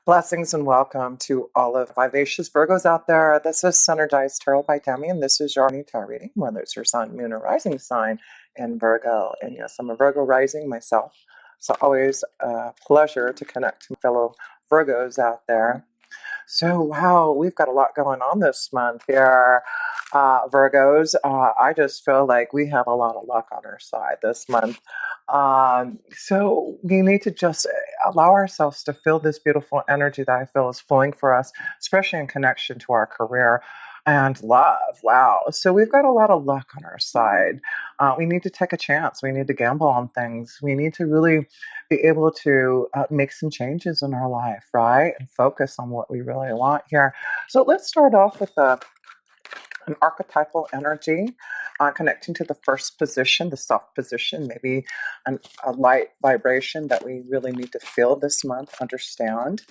Blessings and welcome to all of Vivacious Virgos out there. This is Synergized Tarot by Demi, and this is your tarot reading, whether it's your sun, moon, or rising sign in Virgo. And yes, I'm a Virgo rising myself, so always a pleasure to connect to fellow Virgos out there. So, wow, we've got a lot going on this month here, Virgos. I just feel like we have a lot of luck on our side this month. So we need to just allow ourselves to feel this beautiful energy that I feel is flowing for us, especially in connection to our career and love. Wow. So we've got a lot of luck on our side. We need to take a chance. We need to gamble on things. We need to really be able to make some changes in our life, right? And focus on what we really want here. So let's start off with an archetypal energy connecting to the first position, the soft position, maybe a light vibration that we really need to feel this month, understand.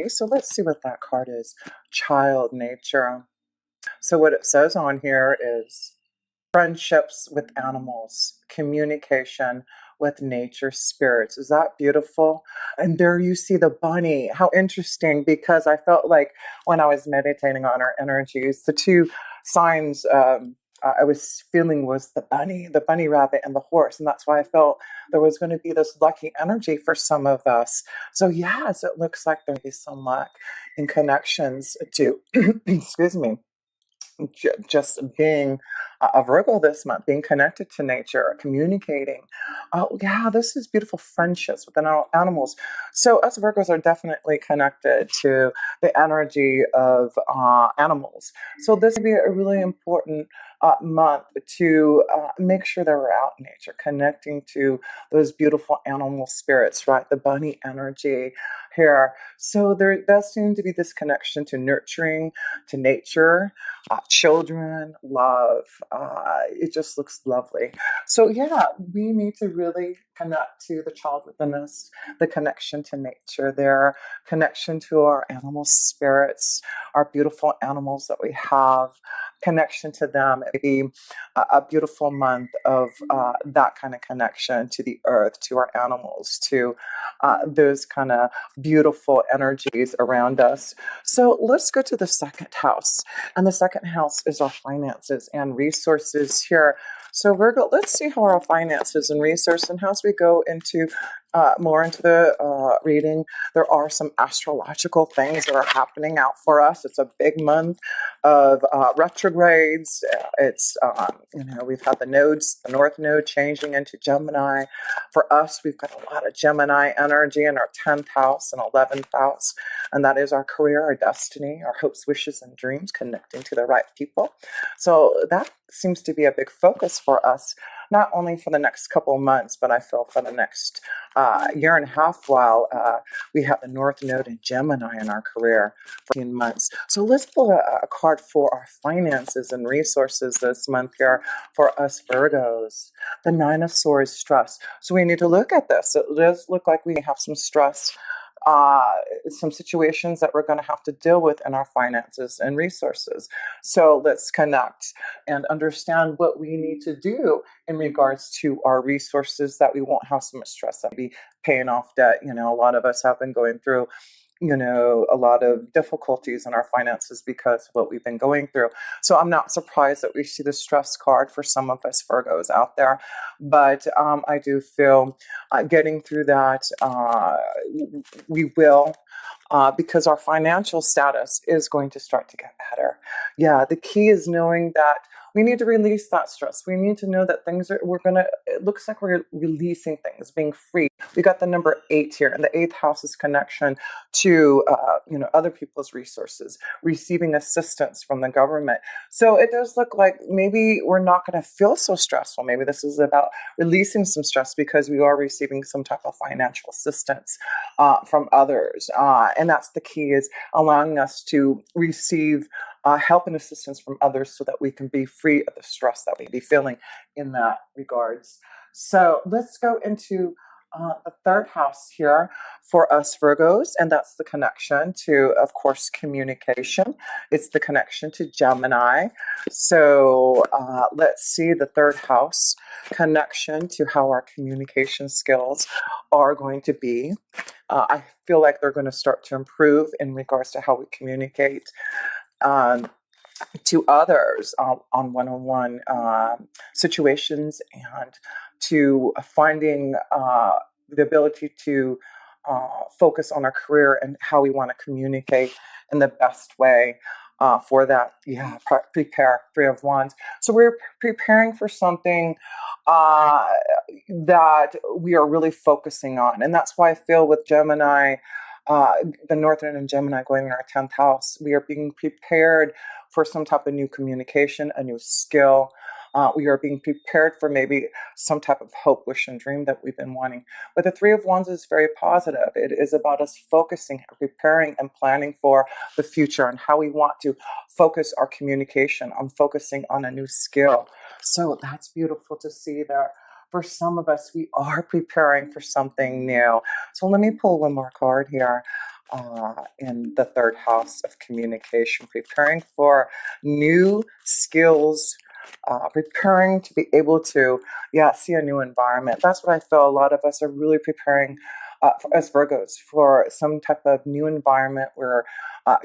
So let's see what that card is. Child nature. So what it says on here is friendships with animals, communication with nature spirits. Is that beautiful? And there you see the bunny. How interesting, because I felt like when I was meditating on our energies, the two signs I was feeling was the bunny rabbit, and the horse. And that's why I felt there was going to be this lucky energy for some of us. So yes, it looks like there'll be some luck in connections to, excuse me, just being a Virgo this month, being connected to nature, communicating. Oh, yeah, this is beautiful friendships with animals. So, us Virgos are definitely connected to the energy of animals. So, this would be a really important month to make sure that we're out in nature, connecting to those beautiful animal spirits, right? The bunny energy here. So, there does seem to be this connection to nurturing, to nature. Children, love. It just looks lovely. So, yeah, we need to really connect to the child within us, the connection to nature, their connection to our animal spirits, our beautiful animals that we have, connection to them. It'd be a beautiful month of that kind of connection to the earth, to our animals, to those kind of beautiful energies around us. So let's go to the second house. And the second house is our finances and resources here. So Virgo, let's see how our finances and resources, and as we go into more into the reading, there are some astrological things that are happening out for us. It's a big month of retrogrades. We've had the nodes, the North Node changing into Gemini. For us, we've got a lot of Gemini energy in our 10th house and 11th house, and that is our career, our destiny, our hopes, wishes, and dreams, connecting to the right people. So that seems to be a big focus for us, not only for the next couple of months, but I feel for the next year and a half, while we have the North Node in Gemini in our career for 18 months. So let's pull a card for our finances and resources this month here for us Virgos. The Nine of Swords, stress. So we need to look at this. It does look like we have some stress, some situations that we're going to have to deal with in our finances and resources. So let's connect and understand what we need to do in regards to our resources, that we won't have so much stress, that we paying off debt. A lot of us have been going through a lot of difficulties in our finances because of what we've been going through. So I'm not surprised that we see the stress card for some of us Virgos out there. But I do feel getting through that, we will. Because our financial status is going to start to get better. Yeah, the key is knowing that we need to release that stress. We need to know that it looks like we're releasing things, being free. We got the number 8 here, and the 8th house's connection to, other people's resources, receiving assistance from the government. So it does look like maybe we're not going to feel so stressful. Maybe this is about releasing some stress because we are receiving some type of financial assistance from others. And that's the key, is allowing us to receive help and assistance from others so that we can be free of the stress that we be feeling in that regards. So let's go into the third house here for us Virgos, and that's the connection to, of course, communication. It's the connection to Gemini. So let's see the third house connection to how our communication skills are going to be. I feel like they're going to start to improve in regards to how we communicate. Um, to others on one-on-one situations, and to finding the ability to focus on our career and how we want to communicate in the best way for that. Yeah, prepare, Three of Wands. So we're preparing for something uh, that we are really focusing on. And that's why I feel with Gemini, uh, the Northern and Gemini going in our 10th house, we are being prepared for some type of new communication, a new skill. We are being prepared for maybe some type of hope, wish, and dream that we've been wanting. But the Three of Wands is very positive. It is about us focusing, preparing, and planning for the future and how we want to focus our communication on focusing on a new skill. So that's beautiful to see there. For some of us, we are preparing for something new. So let me pull one more card here. In the third house of communication, preparing for new skills, preparing to be able to, see a new environment. That's what I feel. A lot of us are really preparing as Virgos for some type of new environment. We're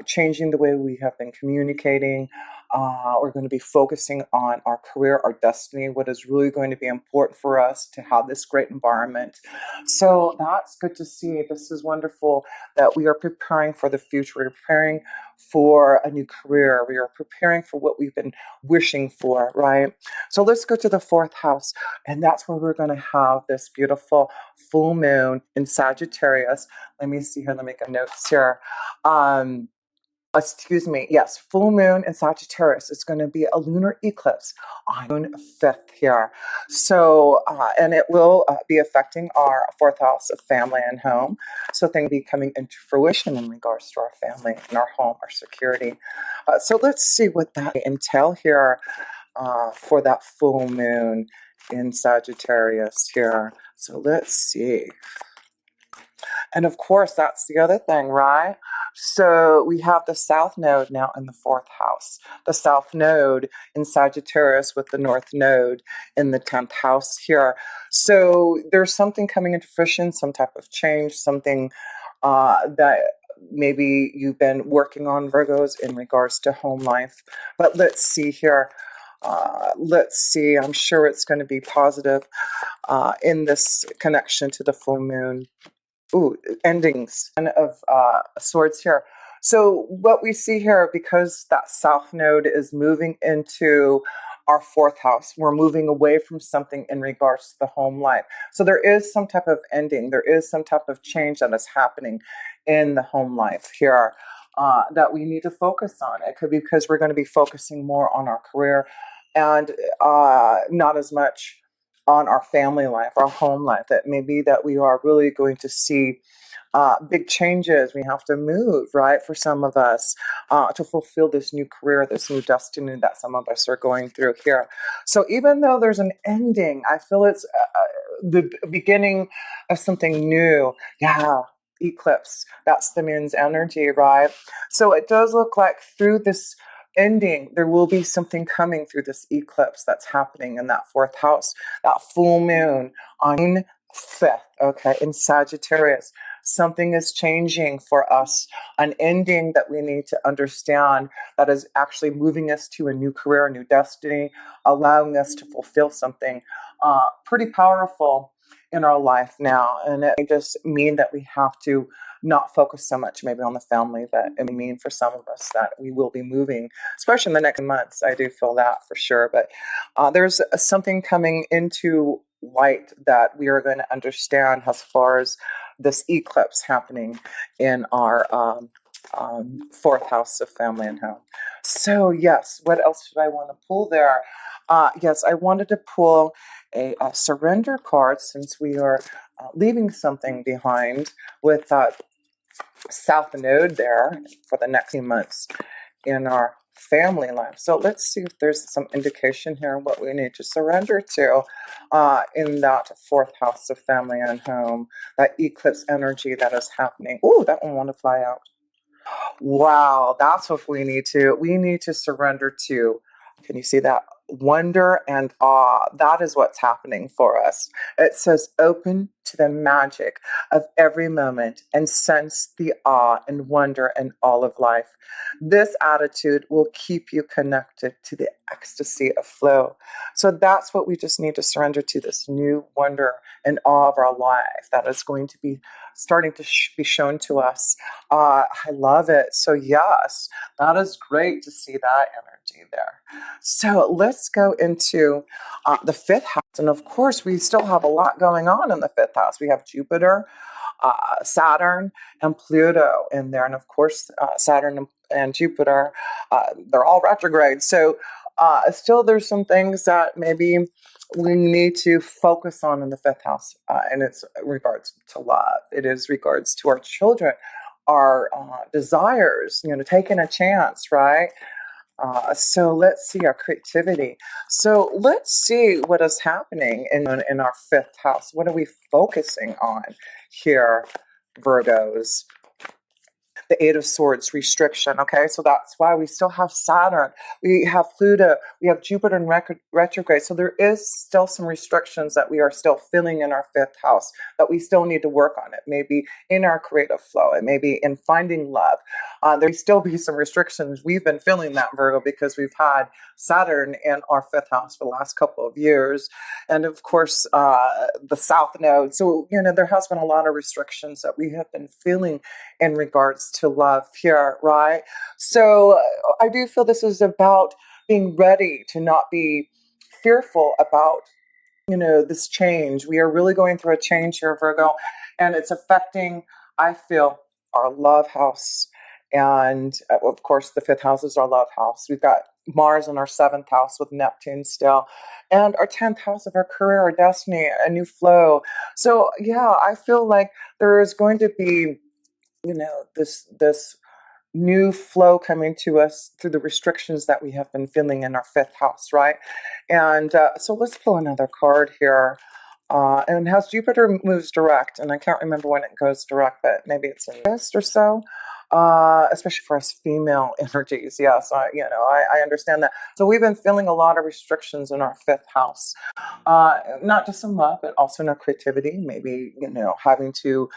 changing the way we have been communicating. We're going to be focusing on our career, our destiny, what is really going to be important for us to have this great environment. So that's good to see. This is wonderful that we are preparing for the future. We're preparing for a new career. We are preparing for what we've been wishing for, right? So let's go to the fourth house, and that's where we're going to have this beautiful full moon in Sagittarius. Let me see here. Let me make a note here. Excuse me. Yes, full moon in Sagittarius. It's going to be a lunar eclipse on June 5th here. So, and it will be affecting our fourth house of family and home. So things will be coming into fruition in regards to our family and our home, our security. So let's see what that entail here for that full moon in Sagittarius here. So let's see. And of course, that's the other thing, right? So we have the South Node now in the fourth house. The South Node in Sagittarius with the North Node in the 10th house here. So there's something coming into fruition, some type of change, something that maybe you've been working on, Virgos, in regards to home life. But let's see here. Let's see. I'm sure it's going to be positive in this connection to the full moon. Ooh, endings of swords here. So what we see here, because that South Node is moving into our fourth house, we're moving away from something in regards to the home life. So there is some type of ending. There is some type of change that is happening in the home life here that we need to focus on. It could be because we're going to be focusing more on our career and not as much on our family life, our home life. That may be that we are really going to see big changes. We have to move, right, for some of us to fulfill this new career, this new destiny that some of us are going through here. So even though there's an ending, I feel it's the beginning of something new. Yeah, eclipse. That's the moon's energy, right? So it does look like through this ending, there will be something coming through this eclipse that's happening in that fourth house, that full moon on June 5th, okay, in Sagittarius. Something is changing for us, an ending that we need to understand that is actually moving us to a new career, a new destiny, allowing us to fulfill something pretty powerful in our life now. And it may just mean that we have to not focus so much maybe on the family, but it may mean for some of us that we will be moving, especially in the next months. I do feel that for sure. But there's something coming into light that we are going to understand as far as this eclipse happening in our fourth house of family and home. So yes, what else should I want to pull there? Yes, I wanted to pull a surrender card, since we are leaving something behind with South Node there for the next few months in our family life. So let's see if there's some indication here on what we need to surrender to in that fourth house of family and home, that eclipse energy that is happening. Oh, that one want to fly out. Wow, that's what we need to surrender to. Can you see that? Wonder and awe. That is what's happening for us. It says, open to the magic of every moment and sense the awe and wonder in all of life. This attitude will keep you connected to the ecstasy of flow. So that's what we just need to surrender to, this new wonder and awe of our life that is going to be starting to be shown to us. I love it. So yes, that is great to see that energy there. So let's go into the fifth house. And of course, we still have a lot going on in the fifth house. We have Jupiter, Saturn, and Pluto in there. And of course, Saturn and Jupiter, they're all retrograde. So still there's some things that maybe we need to focus on in the fifth house. And it's regards to love. It is regards to our children, our desires, taking a chance, right? So let's see our creativity. So let's see what is happening in our fifth house. What are we focusing on here, Virgos? The Eight of Swords, restriction. Okay, so that's why we still have Saturn, we have Pluto, we have Jupiter in retrograde. So there is still some restrictions that we are still feeling in our fifth house, that we still need to work on. It maybe in our creative flow, it may be in finding love. There still be some restrictions. We've been feeling that, Virgo, because we've had Saturn in our fifth house for the last couple of years, and of course the South Node. So there has been a lot of restrictions that we have been feeling in regards to love here, right? So I do feel this is about being ready to not be fearful about, this change. We are really going through a change here, Virgo, and it's affecting, I feel, our love house. And of course, the fifth house is our love house. We've got Mars in our seventh house with Neptune still, and our 10th house of our career, our destiny, a new flow. So yeah, I feel like there is going to be, this new flow coming to us through the restrictions that we have been feeling in our fifth house, right? And so let's pull another card here. And as Jupiter moves direct, and I can't remember when it goes direct, but maybe it's in August or so. Especially for us female energies, yes, I understand that. So we've been feeling a lot of restrictions in our fifth house, not just in love, but also in our creativity. Maybe having to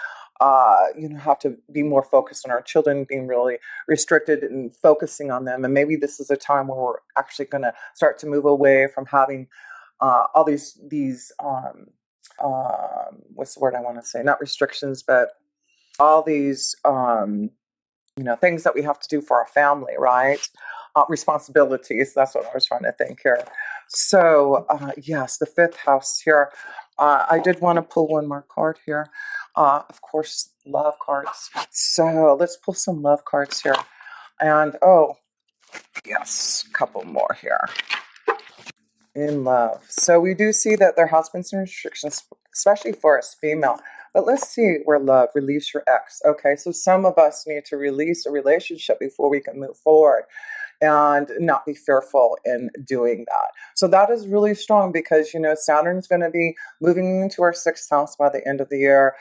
have to be more focused on our children, being really restricted and focusing on them. And maybe this is a time where we're actually going to start to move away from having all these what's the word I want to say? Not restrictions, but all these things that we have to do for our family, right? Responsibilities. That's what I was trying to think here. So yes, the fifth house here. I did want to pull one more card here. Of course, love cards. So let's pull some love cards here. And oh, yes, a couple more here. In love. So we do see that there has been some restrictions, especially for us female. But let's see where love, release your ex. Okay, so some of us need to release a relationship before we can move forward and not be fearful in doing that. So that is really strong because, Saturn's going to be moving into our sixth house by the end of the year.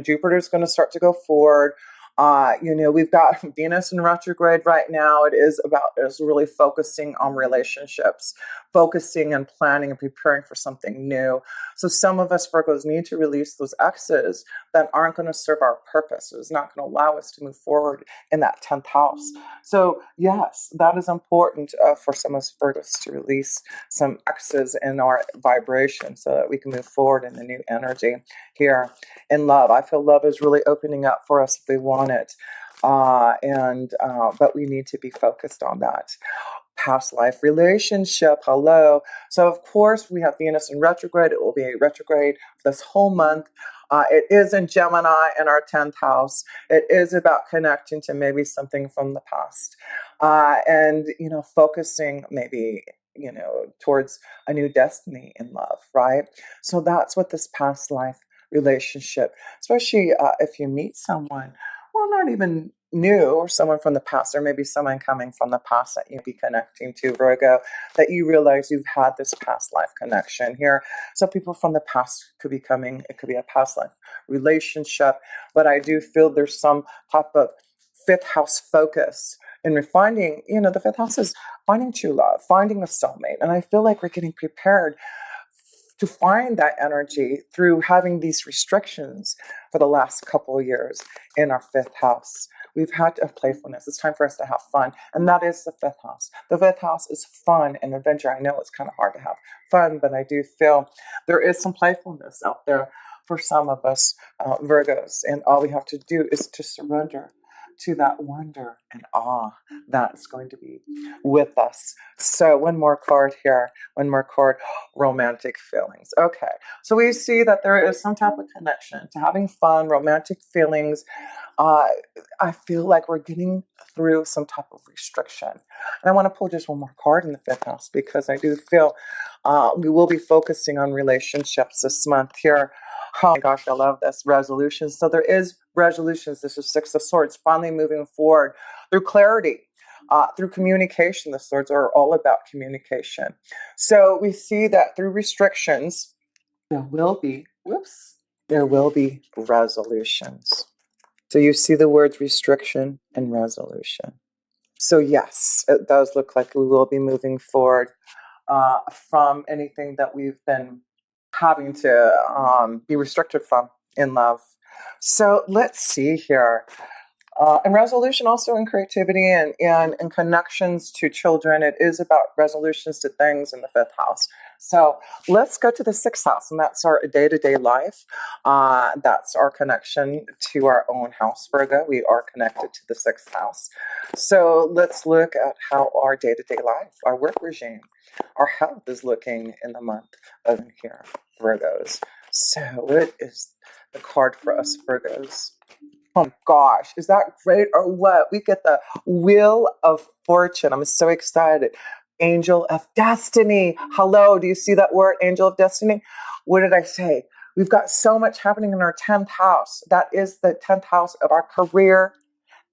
Jupiter's going to start to go forward. We've got Venus in retrograde right now. It is really focusing on relationships, focusing and planning and preparing for something new. So some of us Virgos need to release those exes that aren't going to serve our purpose. It's not going to allow us to move forward in that 10th house. So yes, that is important for some of us Virgos to release some exes in our vibration so that we can move forward in the new energy here in love. I feel love is really opening up for us if we want it. But we need to be focused on that. Past life relationship. Hello. So of course we have Venus in retrograde. It will be retrograde this whole month. It is in Gemini in our 10th house. It is about connecting to maybe something from the past. Focusing maybe, towards a new destiny in love, right? So that's what this past life relationship, especially if you meet someone, well, not even new or someone from the past, or maybe someone coming from the past that you'd be connecting to, Virgo, that you realize you've had this past life connection here. Some people from the past could be coming, it could be a past life relationship, but I do feel there's some type of fifth house focus in finding, the fifth house is finding true love, finding a soulmate. And I feel like we're getting prepared to find that energy through having these restrictions for the last couple of years in our fifth house. We've had a playfulness. It's time for us to have fun. And that is the fifth house. The fifth house is fun and adventure. I know it's kind of hard to have fun, but I do feel there is some playfulness out there for some of us Virgos. And all we have to do is to surrender to that wonder and awe that's going to be with us. So one more card here, one more card, romantic feelings. Okay, so we see that there is some type of connection to having fun, romantic feelings. I feel like we're getting through some type of restriction. And I want to pull just one more card in the fifth house because I do feel we will be focusing on relationships this month here. Oh my gosh, I love this. Resolutions. So there is resolutions. This is Six of Swords, finally moving forward through clarity, through communication. The swords are all about communication. So we see that through restrictions, there will be resolutions. So you see the words restriction and resolution. So yes, it does look like we will be moving forward from anything that we've been having to be restricted from in love. So let's see here. And resolution also in creativity and connections to children. It is about resolutions to things in the fifth house. So let's go to the sixth house, and that's our day-to-day life. That's our connection to our own house, Virgo. We are connected to the sixth house. So let's look at how our day-to-day life, our work regime, our health is looking in the month of here, Virgos. So what is the card for us, Virgos? Oh my gosh, is that great or what? We get the Wheel of Fortune. I'm so excited. Angel of Destiny. Hello, do you see that word, Angel of Destiny? What did I say? We've got so much happening in our 10th house. That is the 10th house of our career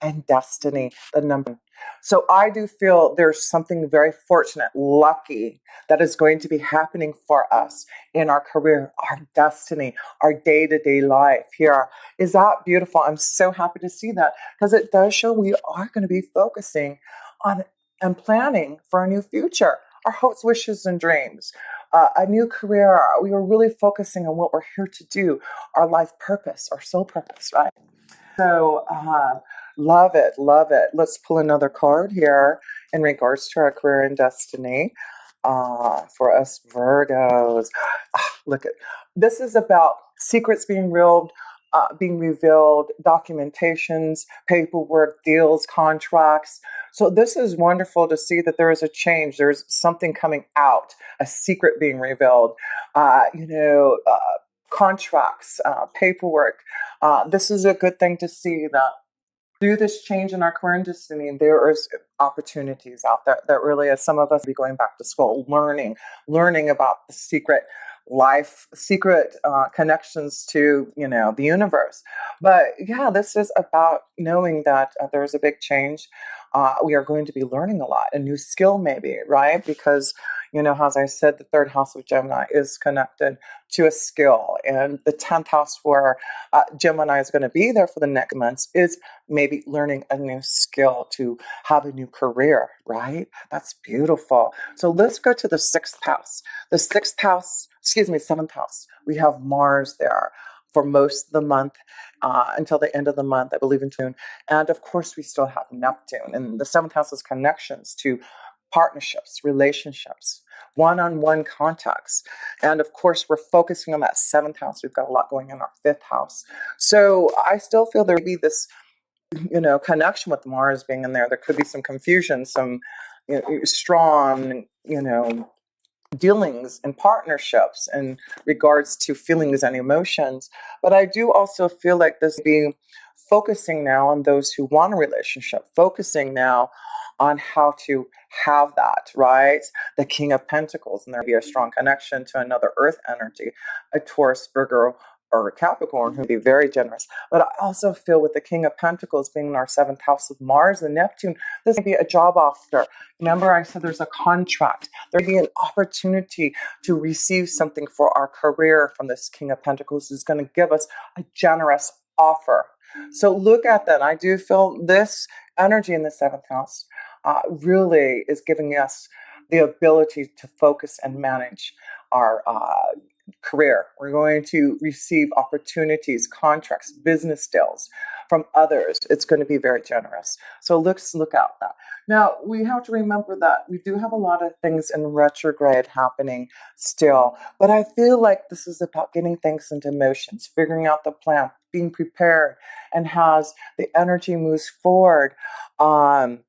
and destiny, the number. So I do feel there's something very fortunate, lucky, that is going to be happening for us in our career, our destiny, our day-to-day life here. Is that beautiful? I'm so happy to see that because it does show we are going to be focusing on and planning for a new future, our hopes, wishes, and dreams, a new career. We are really focusing on what we're here to do, our life purpose, our soul purpose, right? So, love it, love it. Let's pull another card here in regards to our career and destiny for us Virgos. Look at this is about secrets being revealed, documentations, paperwork, deals, contracts. So this is wonderful to see that there is a change. There's something coming out, a secret being revealed. Contracts, paperwork. This is a good thing to see that through this change in our current destiny, there is opportunities out there that really, as some of us be going back to school, learning about the secret life, secret connections to, the universe. But yeah, this is about knowing that there's a big change. We are going to be learning a lot, a new skill maybe, right? Because, as I said, the third house of Gemini is connected to a skill. And the 10th house where Gemini is going to be there for the next months is maybe learning a new skill to have a new career, right? That's beautiful. So let's go to the sixth house. The seventh house. We have Mars there for most of the month until the end of the month, I believe in June. And of course, we still have Neptune. And the seventh house is connections to partnerships, relationships, one-on-one contacts. And of course, we're focusing on that seventh house. We've got a lot going in our fifth house. So I still feel there would be this, connection with Mars being in there. There could be some confusion, some strong, dealings and partnerships in regards to feelings and emotions. But I do also feel like this being focusing now on those who want a relationship, focusing now on how to have that, right? The King of Pentacles, and there'll be a strong connection to another earth energy, a Taurus, Virgo, or Capricorn, who'd be very generous. But I also feel with the King of Pentacles being in our seventh house of Mars and Neptune, this may be a job offer. Remember, I said there's a contract. There'd be an opportunity to receive something for our career from this King of Pentacles who's going to give us a generous offer. So look at that. I do feel this energy in the seventh house really is giving us the ability to focus and manage our career. We're going to receive opportunities, contracts, business deals from others. It's going to be very generous. So let's look out that. Now, we have to remember that we do have a lot of things in retrograde happening still, but I feel like this is about getting things into motions, figuring out the plan, being prepared, and as the energy moves forward. And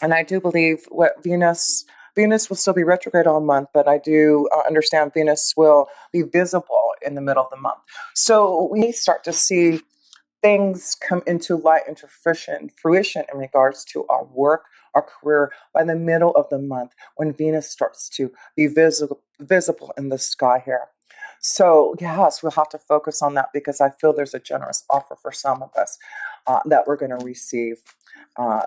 I do believe what Venus will still be retrograde all month, but I do understand Venus will be visible in the middle of the month. So we start to see things come into light, into fruition in regards to our work, our career by the middle of the month when Venus starts to be visible in the sky here. So yes, we'll have to focus on that because I feel there's a generous offer for some of us that we're going to receive.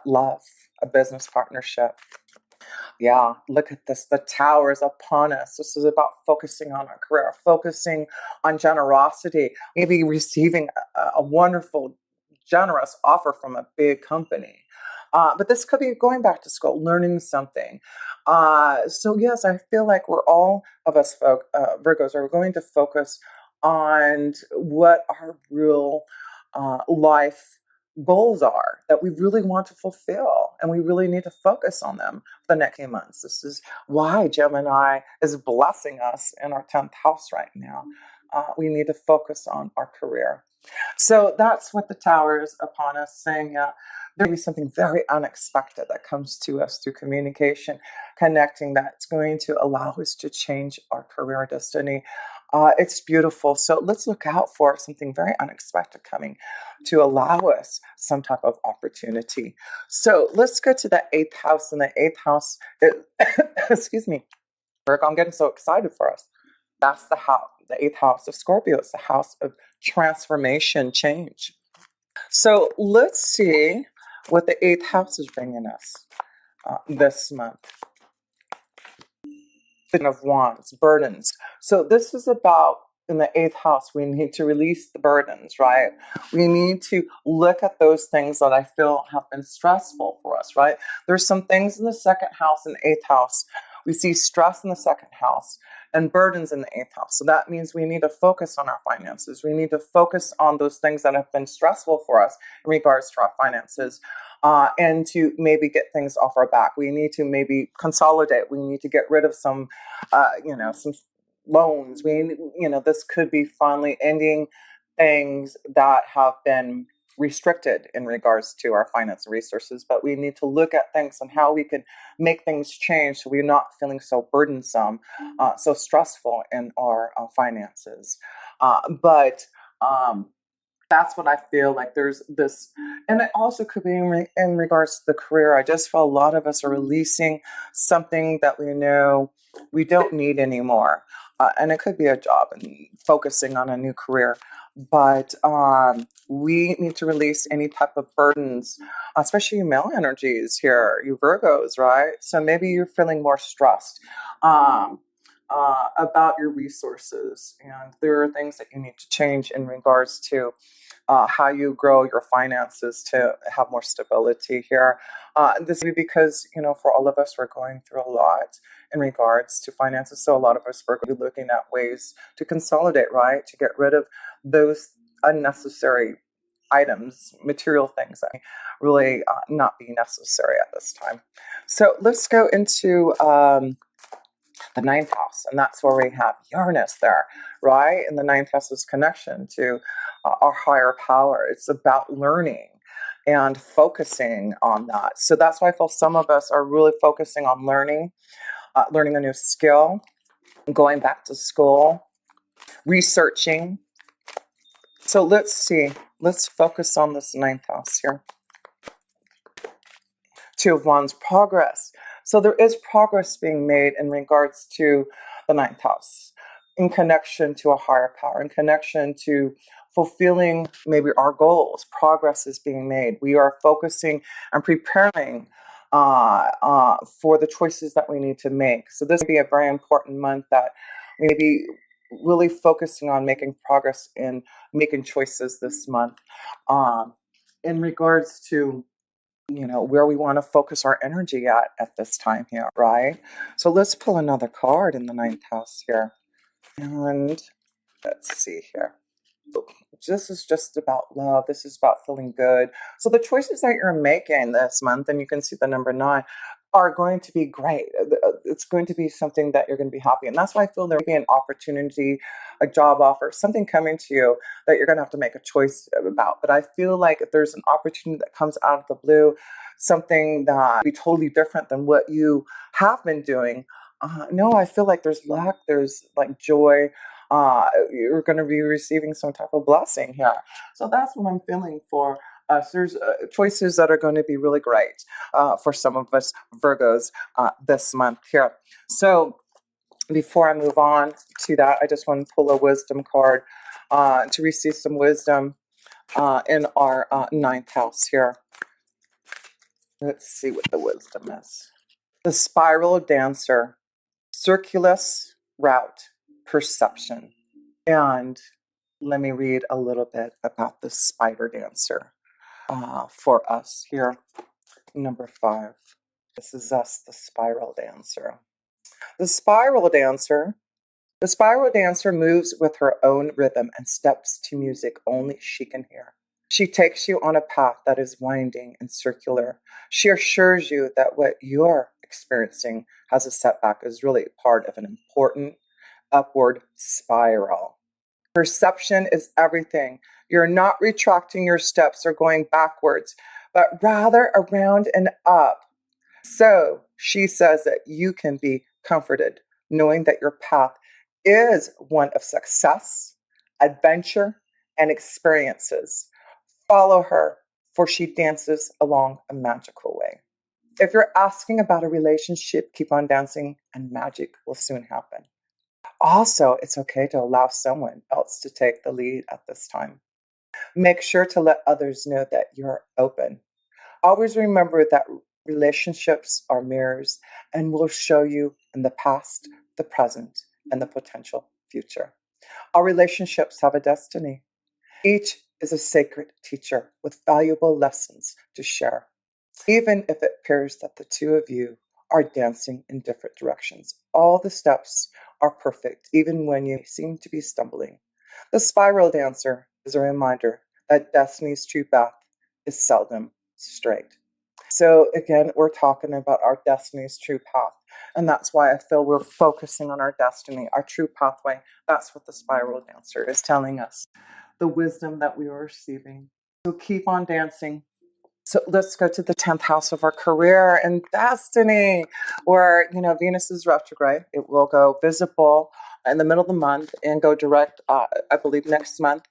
Love, a business partnership. Yeah, look at this. The tower is upon us. This is about focusing on our career, focusing on generosity, maybe receiving a wonderful, generous offer from a big company. But this could be going back to school, learning something. So yes, I feel like we're all of us Virgos are going to focus on what our real life goals are that we really want to fulfill, and we really need to focus on them for the next few months. This is why Gemini is blessing us in our 10th house right now. We need to focus on our career. So that's what the tower is upon us, saying there will be something very unexpected that comes to us through communication, connecting, that's going to allow us to change our career destiny. It's beautiful. So let's look out for something very unexpected coming to allow us some type of opportunity. So let's go to the 8th house. And the 8th house, excuse me, Virgo, I'm getting so excited for us. That's the house, the 8th house of Scorpio. It's the house of transformation, change. So let's see what the 8th house is bringing us this month. Of Wands, burdens. So this is about, in the 8th house, we need to release the burdens, right? We need to look at those things that I feel have been stressful for us, right? There's some things in the 2nd house and 8th house. We see stress in the 2nd house and burdens in the 8th house. So that means we need to focus on our finances. We need to focus on those things that have been stressful for us in regards to our finances. And to maybe get things off our back. We need to maybe consolidate. We need to get rid of some loans. This could be finally ending things that have been restricted in regards to our finance and resources, but we need to look at things and how we can make things change so we're not feeling so burdensome, so stressful in our finances. But that's what I feel like there's this, and it also could be in regards to the career. I just feel a lot of us are releasing something that we know we don't need anymore. And it could be a job and focusing on a new career. But we need to release any type of burdens, especially male energies here, you Virgos, right? So maybe you're feeling more stressed about your resources. And there are things that you need to change in regards to how you grow your finances to have more stability here. This would be because, for all of us, we're going through a lot in regards to finances. So a lot of us are going to be looking at ways to consolidate, right? To get rid of those unnecessary items, material things that really not be necessary at this time. So let's go into the 9th house, and that's where we have Uranus there, right? And the 9th house is connection to our higher power. It's about learning and focusing on that. So that's why I feel some of us are really focusing on learning a new skill, going back to school, researching. So let's see. Let's focus on this 9th house here. 2 of Wands, progress. So there is progress being made in regards to the 9th house. in connection to a higher power, in connection to fulfilling maybe our goals. Progress is being made. We are focusing and preparing for the choices that we need to make. So this would be a very important month that we may be really focusing on making progress in making choices this month. In regards to where we want to focus our energy at this time here, right? So let's pull another card in the ninth house here. And let's see here. This is just about love. This is about feeling good. So the choices that you're making this month, and you can see the number 9, are going to be great. It's going to be something that you're going to be happy. And that's why I feel there may be an opportunity, a job offer, something coming to you that you're going to have to make a choice about. But I feel like if there's an opportunity that comes out of the blue, something that would be totally different than what you have been doing, no, I feel like there's luck, there's like joy. You're going to be receiving some type of blessing here. So that's what I'm feeling for us. There's choices that are going to be really great for some of us Virgos this month here. So before I move on to that, I just want to pull a wisdom card to receive some wisdom in our ninth house here. Let's see what the wisdom is. The spiral dancer, circulus route, perception. And let me read a little bit about the spider dancer for us here. Number 5. This is us, the spiral dancer. The spiral dancer moves with her own rhythm and steps to music only she can hear. She takes you on a path that is winding and circular. She assures you that what you're experiencing as a setback is really part of an important upward spiral. Perception is everything. You're not retracting your steps or going backwards, but rather around and up. So she says that you can be comforted knowing that your path is one of success, adventure, and experiences. Follow her, for she dances along a magical way. If you're asking about a relationship, keep on dancing and magic will soon happen. Also, it's okay to allow someone else to take the lead at this time. Make sure to let others know that you're open. Always remember that relationships are mirrors and will show you in the past, the present, and the potential future. Our relationships have a destiny. Each is a sacred teacher with valuable lessons to share. Even if it appears that the two of you are dancing in different directions, all the steps are perfect, even when you seem to be stumbling. The spiral dancer is a reminder that destiny's true path is seldom straight. So again, we're talking about our destiny's true path. And that's why I feel we're focusing on our destiny, our true pathway. That's what the spiral dancer is telling us. The wisdom that we are receiving. So keep on dancing. So let's go to the 10th house of our career and destiny, where, Venus is retrograde. It will go visible in the middle of the month and go direct, I believe, next month.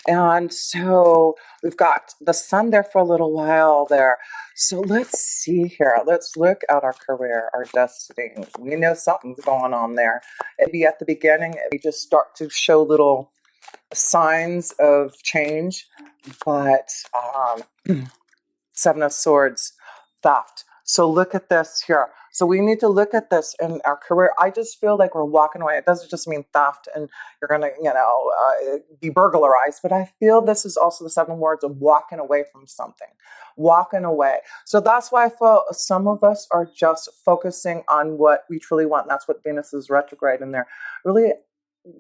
And so we've got the sun there for a little while there. So let's see here. Let's look at our career, our destiny. We know something's going on there. It'd be at the beginning, we just start to show little signs of change, but 7 of Swords, theft. So look at this here. So we need to look at this in our career. I just feel like we're walking away. It doesn't just mean theft and you're going to, be burglarized. But I feel this is also the 7 words of walking away from something, walking away. So that's why I feel some of us are just focusing on what we truly want. And that's what Venus is retrograde in there. Really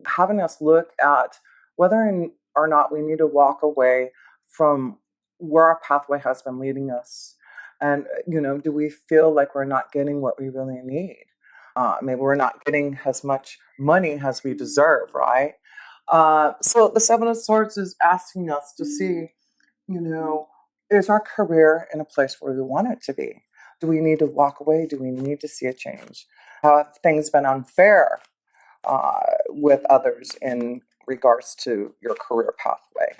having us look at whether or not we need to walk away from where our pathway has been leading us. And, do we feel like we're not getting what we really need? Maybe we're not getting as much money as we deserve, right? So the 7 of Swords is asking us to see, is our career in a place where we want it to be? Do we need to walk away? Do we need to see a change? Have things been unfair with others in regards to your career pathway?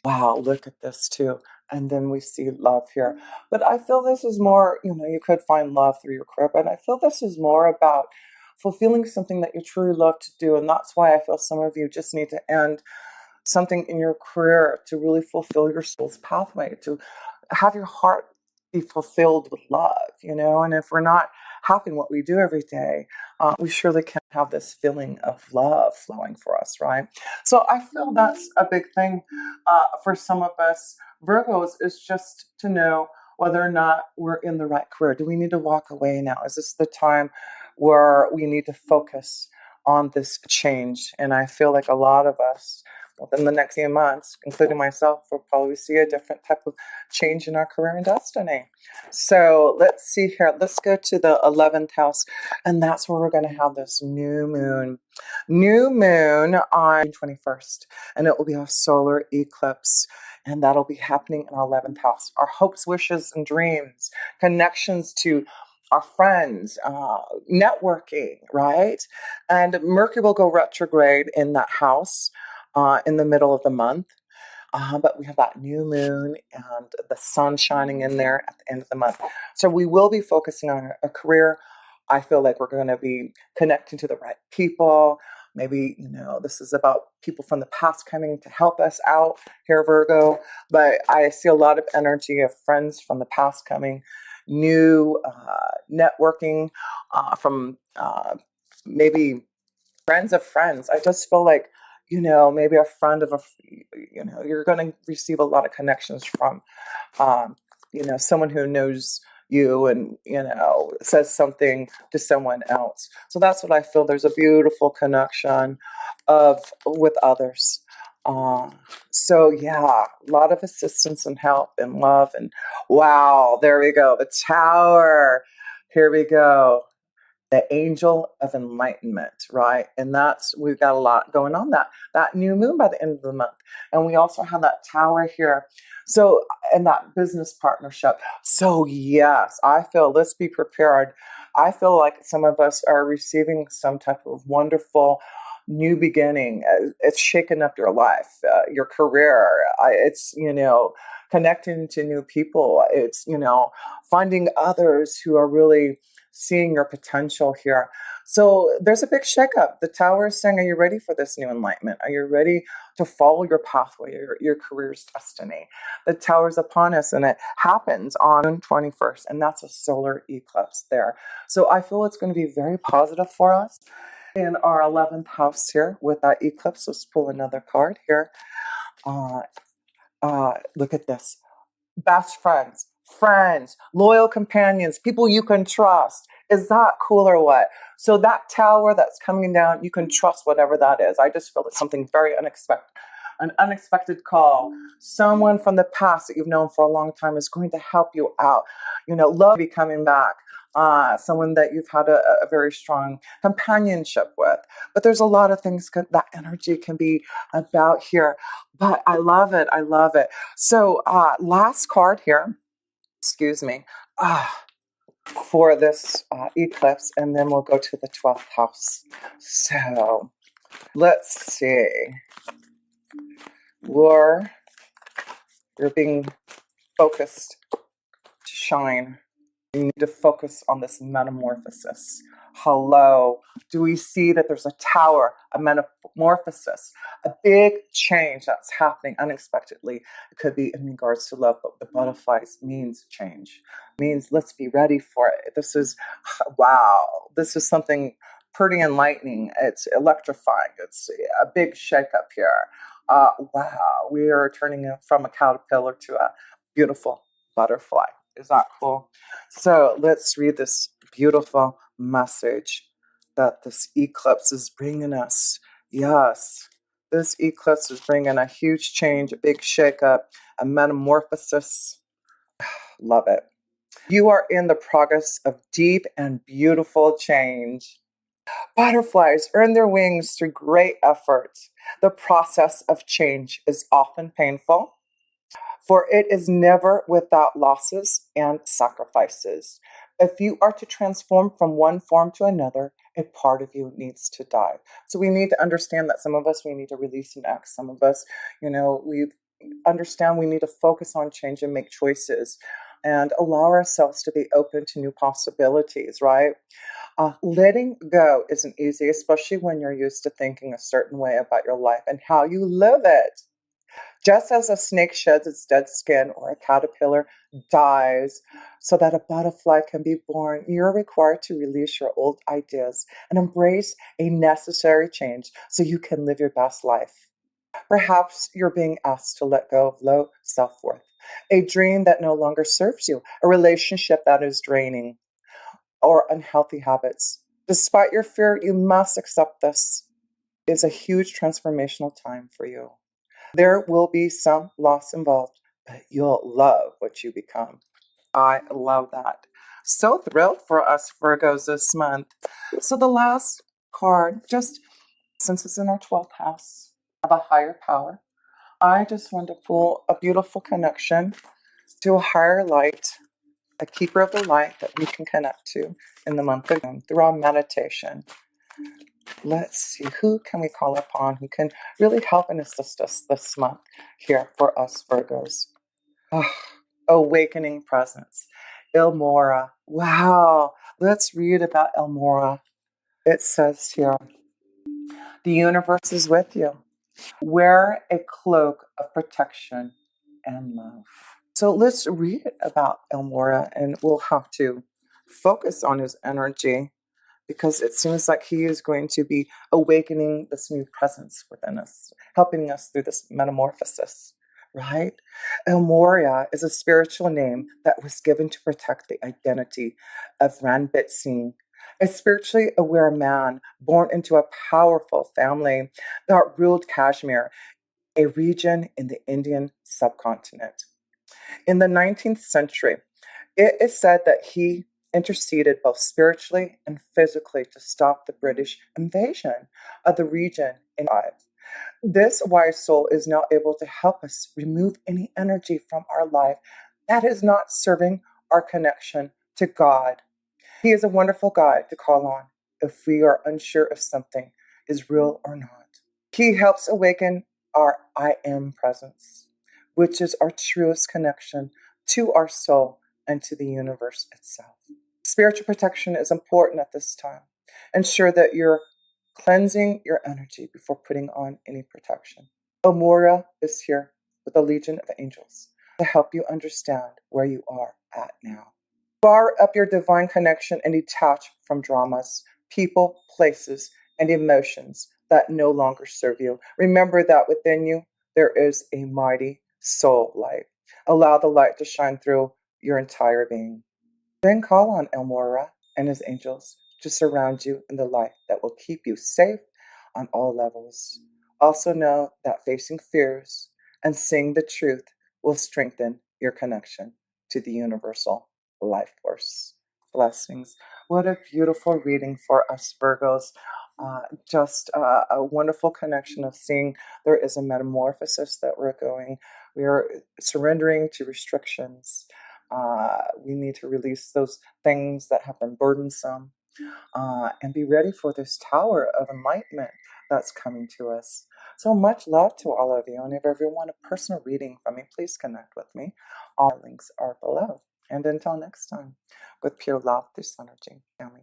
Wow, look at this too. And then we see love here. But I feel this is more, you could find love through your career, but I feel this is more about fulfilling something that you truly love to do. And that's why I feel some of you just need to end something in your career to really fulfill your soul's pathway, to have your heart be fulfilled with love, And if we're not happy in what we do every day, we surely can't have this feeling of love flowing for us, right? So I feel that's a big thing for some of us Virgos, is just to know whether or not we're in the right career. Do we need to walk away now? Is this the time where we need to focus on this change? And I feel like a lot of us within the next few months, including myself, will probably see a different type of change in our career and destiny. So let's see here. Let's go to the 11th house, and that's where we're going to have this new moon. New moon on 21st, and it will be a solar eclipse, and that'll be happening in our 11th house. Our hopes, wishes, and dreams, connections to our friends, networking, right? And Mercury will go retrograde in that house in the middle of the month. But we have that new moon and the sun shining in there at the end of the month. So we will be focusing on a career. I feel like we're going to be connecting to the right people. Maybe, this is about people from the past coming to help us out here, Virgo. But I see a lot of energy of friends from the past coming, new networking from maybe friends of friends. I just feel like, maybe a friend of you're going to receive a lot of connections from, someone who knows you and, says something to someone else. So that's what I feel. There's a beautiful connection with others. So yeah, a lot of assistance and help and love. And wow, there we go. The Tower. Here we go. The angel of enlightenment, right? And we've got a lot going on that new moon by the end of the month. And we also have that Tower here. So, and that business partnership. So yes, I feel, let's be prepared. I feel like some of us are receiving some type of wonderful new beginning. It's shaken up your life, your career. It's, connecting to new people. It's, finding others who are really seeing your potential here. So there's a big shakeup. The Tower is saying, are you ready for this new enlightenment? Are you ready to follow your pathway, your career's destiny? The Tower is upon us, and it happens on June 21st, and that's a solar eclipse there. So I feel it's going to be very positive for us in our 11th house here with that eclipse. Let's pull another card here. Look at this. Best friends, loyal companions, people you can trust. Is that cool or what? So that Tower that's coming down, you can trust whatever that is. I just feel it's something very unexpected. An unexpected call. Someone from the past that you've known for a long time is going to help you out. Love will be coming back. Someone that you've had a very strong companionship with. But there's a lot of things that energy can be about here. But I love it. I love it. So last card here, excuse me, for this eclipse, and then we'll go to the 12th house. So let's see. You're being focused to shine. You need to focus on this metamorphosis. Hello. Do we see that there's a Tower, a metamorphosis, a big change that's happening unexpectedly? It could be in regards to love, but the butterflies means change. Means let's be ready for it. This is, wow, this is something pretty enlightening. It's electrifying. It's a big shakeup here. Wow, we are turning from a caterpillar to a beautiful butterfly. Is that cool? So let's read this beautiful message that this eclipse is bringing us. Yes, this eclipse is bringing a huge change, a big shakeup, a metamorphosis. Love it. You are in the progress of deep and beautiful change. Butterflies earn their wings through great effort. The process of change is often painful, for it is never without losses and sacrifices. If you are to transform from one form to another, a part of you needs to die. So we need to understand that some of us, we need to release an ex. Some of us, we understand we need to focus on change and make choices and allow ourselves to be open to new possibilities, right? Letting go isn't easy, especially when you're used to thinking a certain way about your life and how you live it. Just as a snake sheds its dead skin or a caterpillar dies so that a butterfly can be born, you're required to release your old ideas and embrace a necessary change so you can live your best life. Perhaps you're being asked to let go of low self worth, a dream that no longer serves you, a relationship that is draining, or unhealthy habits. Despite your fear, you must accept this is a huge transformational time for you. There will be some loss involved, but you'll love what you become. I love that. So thrilled for us Virgos this month. So the last card, just since it's in our 12th house of a higher power, I just want to pull a beautiful connection to a higher light, a keeper of the light that we can connect to in the month of June through our meditation. Let's see, who can we call upon who can really help and assist us this month here for us Virgos? Oh, awakening presence. Ilmora. Wow. Let's read about Ilmora. It says here, the universe is with you. Wear a cloak of protection and love. So let's read about Ilmora, and we'll have to focus on his energy because it seems like he is going to be awakening this new presence within us, helping us through this metamorphosis, right? El Moria is a spiritual name that was given to protect the identity of Ranbir Singh, a spiritually aware man born into a powerful family that ruled Kashmir, a region in the Indian subcontinent. In the 19th century, it is said that he interceded both spiritually and physically to stop the British invasion of the region in 5. This wise soul is now able to help us remove any energy from our life that is not serving our connection to God. He is a wonderful guide to call on if we are unsure if something is real or not. He helps awaken our I am presence, which is our truest connection to our soul and to the universe itself. Spiritual protection is important at this time. Ensure that you're cleansing your energy before putting on any protection. Omura is here with a legion of angels to help you understand where you are at now. Bar up your divine connection and detach from dramas, people, places, and emotions that no longer serve you. Remember that within you there is a mighty soul light. Allow the light to shine through your entire being. Then call on El Mora and his angels to surround you in the light that will keep you safe on all levels. Also know that facing fears and seeing the truth will strengthen your connection to the universal life force. Blessings. What a beautiful reading for us Virgos. Just a wonderful connection of seeing there is a metamorphosis that we're going. We are surrendering to restrictions. We need to release those things that have been burdensome and be ready for this tower of enlightenment that's coming to us. So much love to all of you. And if everyone want a personal reading from me, please connect with me. All links are below. And until next time, with pure love, this energy, family.